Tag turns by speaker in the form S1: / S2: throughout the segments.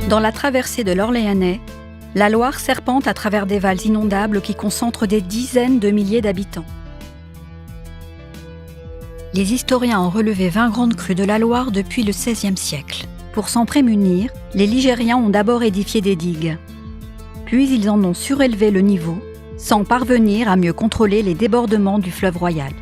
S1: Dans la traversée de l'Orléanais, la Loire serpente à travers des vals inondables qui concentrent des dizaines de milliers d'habitants. Les historiens ont relevé 20 grandes crues de la Loire depuis le XVIe siècle. Pour s'en prémunir, les Ligériens ont d'abord édifié des digues. Puis ils en ont surélevé le niveau, sans parvenir à mieux contrôler les débordements du fleuve Royal.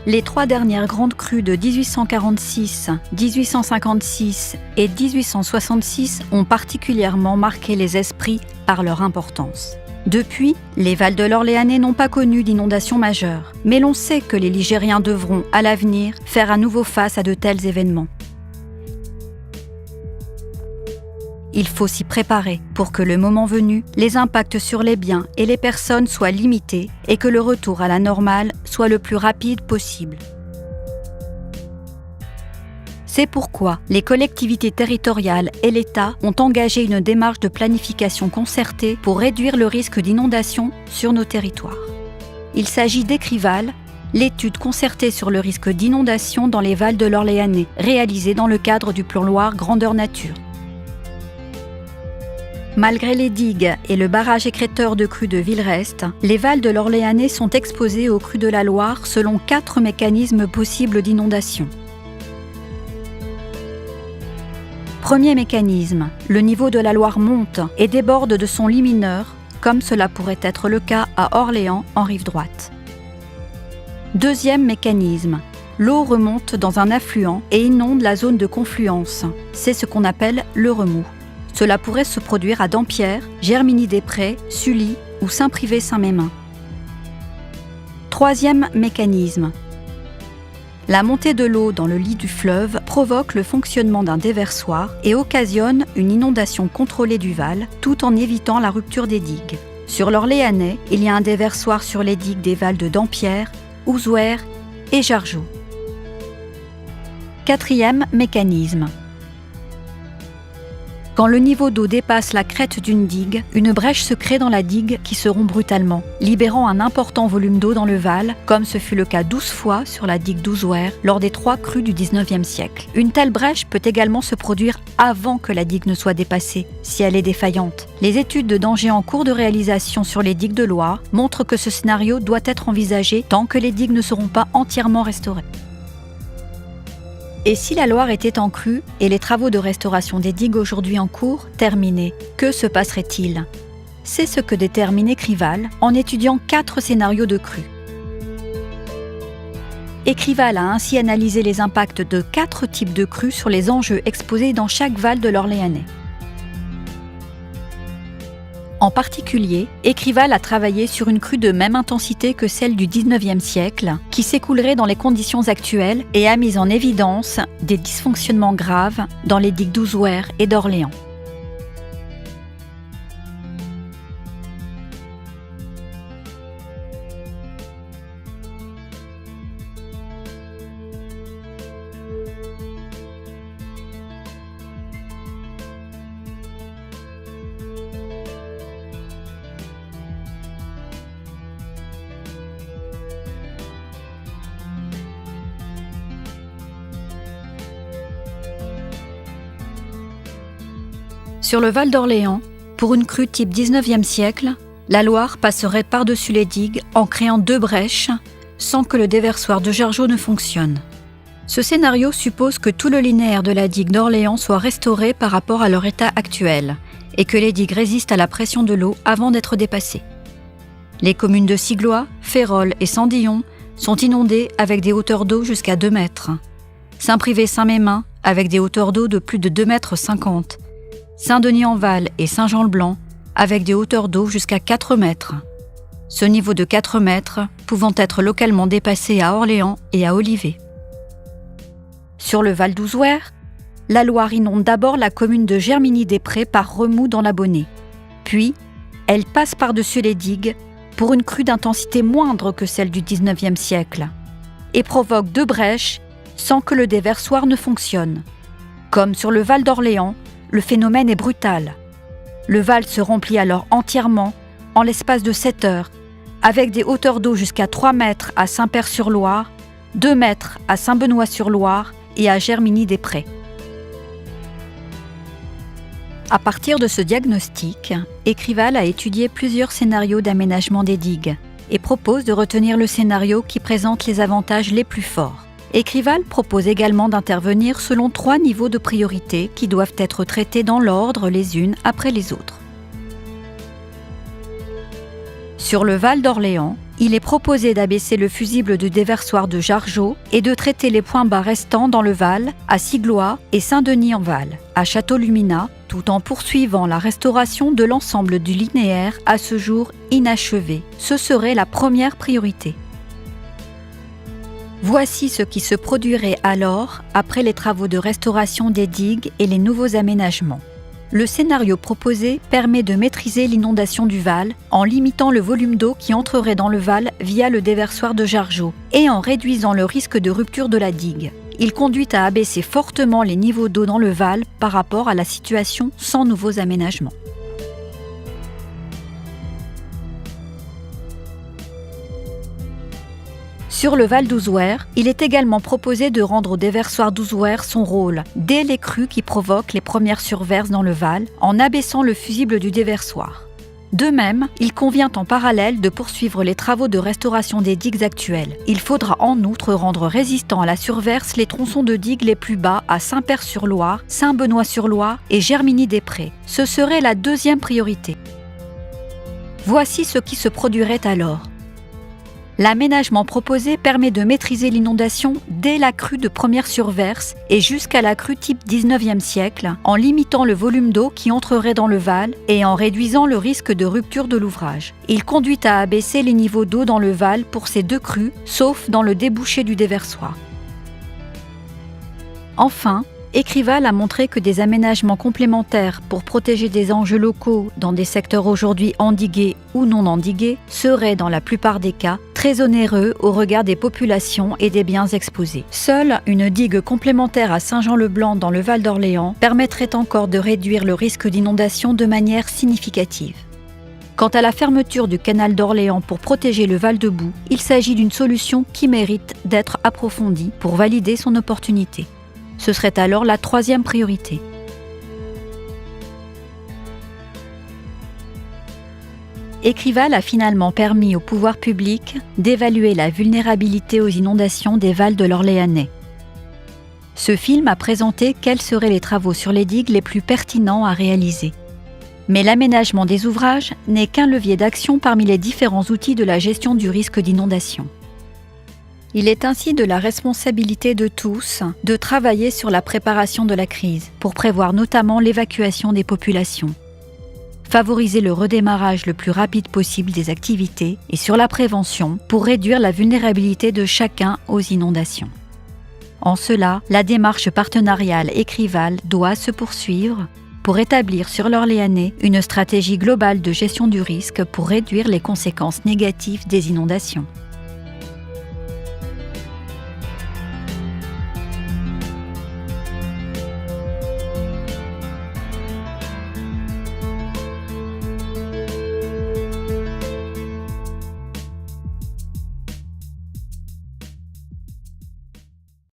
S1: Les 3 dernières grandes crues de 1846, 1856 et 1866 ont particulièrement marqué les esprits par leur importance. Depuis, les vals de l'Orléanais n'ont pas connu d'inondations majeures, mais l'on sait que les Ligériens devront, à l'avenir, faire à nouveau face à de tels événements. Il faut s'y préparer pour que le moment venu, les impacts sur les biens et les personnes soient limités et que le retour à la normale soit le plus rapide possible. C'est pourquoi les collectivités territoriales et l'État ont engagé une démarche de planification concertée pour réduire le risque d'inondation sur nos territoires. Il s'agit d'Écrival, l'étude concertée sur le risque d'inondation dans les vals de l'Orléanais, réalisée dans le cadre du plan Loire Grandeur Nature. Malgré les digues et le barrage écrêteur de crues de Villerest, les vals de l'Orléanais sont exposés aux crues de la Loire selon 4 mécanismes possibles d'inondation. Premier mécanisme, le niveau de la Loire monte et déborde de son lit mineur, comme cela pourrait être le cas à Orléans en rive droite. Deuxième mécanisme, l'eau remonte dans un affluent et inonde la zone de confluence. C'est ce qu'on appelle le remous. Cela pourrait se produire à Dampierre, Germigny-des-Prés, Sully ou Saint-Privé-Saint-Mémin. Troisième mécanisme. La montée de l'eau dans le lit du fleuve provoque le fonctionnement d'un déversoir et occasionne une inondation contrôlée du val, tout en évitant la rupture des digues. Sur l'Orléanais, il y a un déversoir sur les digues des vals de Dampierre, Ouzouer et Jargeau. Quatrième mécanisme. Quand le niveau d'eau dépasse la crête d'une digue, une brèche se crée dans la digue qui se rompt brutalement, libérant un important volume d'eau dans le val, comme ce fut le cas 12 fois sur la digue d'Ouzouer lors des 3 crues du XIXe siècle. Une telle brèche peut également se produire avant que la digue ne soit dépassée, si elle est défaillante. Les études de danger en cours de réalisation sur les digues de Loire montrent que ce scénario doit être envisagé tant que les digues ne seront pas entièrement restaurées. Et si la Loire était en crue et les travaux de restauration des digues aujourd'hui en cours terminés, que se passerait-il ? C'est ce que détermine Écrival en étudiant 4 scénarios de crue. Écrival a ainsi analysé les impacts de 4 types de crues sur les enjeux exposés dans chaque val de l'Orléanais. En particulier, Écrival a travaillé sur une crue de même intensité que celle du XIXe siècle, qui s'écoulerait dans les conditions actuelles et a mis en évidence des dysfonctionnements graves dans les digues d'Ouzouer et d'Orléans. Sur le Val d'Orléans, pour une crue type XIXe siècle, la Loire passerait par-dessus les digues en créant 2 brèches sans que le déversoir de Jargeau ne fonctionne. Ce scénario suppose que tout le linéaire de la digue d'Orléans soit restauré par rapport à leur état actuel et que les digues résistent à la pression de l'eau avant d'être dépassées. Les communes de Siglois, Férolles et Sandillon sont inondées avec des hauteurs d'eau jusqu'à 2 mètres. Saint-Privé-Saint-Mémin avec des hauteurs d'eau de plus de 2,50 m. Saint-Denis-en-Val et Saint-Jean-le-Blanc avec des hauteurs d'eau jusqu'à 4 mètres. Ce niveau de 4 mètres pouvant être localement dépassé à Orléans et à Olivet. Sur le Val d'Ouzouer, la Loire inonde d'abord la commune de Germigny-des-Prés par remous dans la Bonnée. Puis, elle passe par-dessus les digues pour une crue d'intensité moindre que celle du XIXe siècle et provoque 2 brèches sans que le déversoir ne fonctionne. Comme sur le Val d'Orléans, le phénomène est brutal. Le Val se remplit alors entièrement en l'espace de 7 heures, avec des hauteurs d'eau jusqu'à 3 mètres à Saint-Père-sur-Loire, 2 mètres à Saint-Benoît-sur-Loire et à Germigny-des-Prés. À partir de ce diagnostic, Écrival a étudié plusieurs scénarios d'aménagement des digues et propose de retenir le scénario qui présente les avantages les plus forts. Écrival propose également d'intervenir selon 3 niveaux de priorité qui doivent être traités dans l'ordre les unes après les autres. Sur le Val d'Orléans, il est proposé d'abaisser le fusible du déversoir de Jargeau et de traiter les points bas restants dans le Val, à Siglois et Saint-Denis-en-Val, à Château-Luminat, tout en poursuivant la restauration de l'ensemble du linéaire à ce jour inachevé. Ce serait la première priorité. Voici ce qui se produirait alors après les travaux de restauration des digues et les nouveaux aménagements. Le scénario proposé permet de maîtriser l'inondation du Val en limitant le volume d'eau qui entrerait dans le Val via le déversoir de Jargeau et en réduisant le risque de rupture de la digue. Il conduit à abaisser fortement les niveaux d'eau dans le Val par rapport à la situation sans nouveaux aménagements. Sur le Val d'Ouzouer, il est également proposé de rendre au déversoir d'Ouzouer son rôle dès les crues qui provoquent les premières surverses dans le Val en abaissant le fusible du déversoir. De même, il convient en parallèle de poursuivre les travaux de restauration des digues actuelles. Il faudra en outre rendre résistants à la surverse les tronçons de digues les plus bas à Saint-Père-sur-Loire, Saint-Benoît-sur-Loire et Germigny-des-Prés. Ce serait la deuxième priorité. Voici ce qui se produirait alors. L'aménagement proposé permet de maîtriser l'inondation dès la crue de première surverse et jusqu'à la crue type 19e siècle, en limitant le volume d'eau qui entrerait dans le Val et en réduisant le risque de rupture de l'ouvrage. Il conduit à abaisser les niveaux d'eau dans le Val pour ces 2 crues, sauf dans le débouché du déversoir. Enfin, Écrival a montré que des aménagements complémentaires pour protéger des enjeux locaux dans des secteurs aujourd'hui endigués ou non endigués seraient, dans la plupart des cas, très onéreux au regard des populations et des biens exposés. Seule une digue complémentaire à Saint-Jean-le-Blanc dans le Val d'Orléans permettrait encore de réduire le risque d'inondation de manière significative. Quant à la fermeture du canal d'Orléans pour protéger le Val de Boue, il s'agit d'une solution qui mérite d'être approfondie pour valider son opportunité. Ce serait alors la 3e priorité. Écrival a finalement permis au pouvoir public d'évaluer la vulnérabilité aux inondations des Vals de l'Orléanais. Ce film a présenté quels seraient les travaux sur les digues les plus pertinents à réaliser. Mais l'aménagement des ouvrages n'est qu'un levier d'action parmi les différents outils de la gestion du risque d'inondation. Il est ainsi de la responsabilité de tous de travailler sur la préparation de la crise, pour prévoir notamment l'évacuation des populations, favoriser le redémarrage le plus rapide possible des activités et sur la prévention pour réduire la vulnérabilité de chacun aux inondations. En cela, la démarche partenariale Écrival doit se poursuivre pour établir sur l'Orléanais une stratégie globale de gestion du risque pour réduire les conséquences négatives des inondations.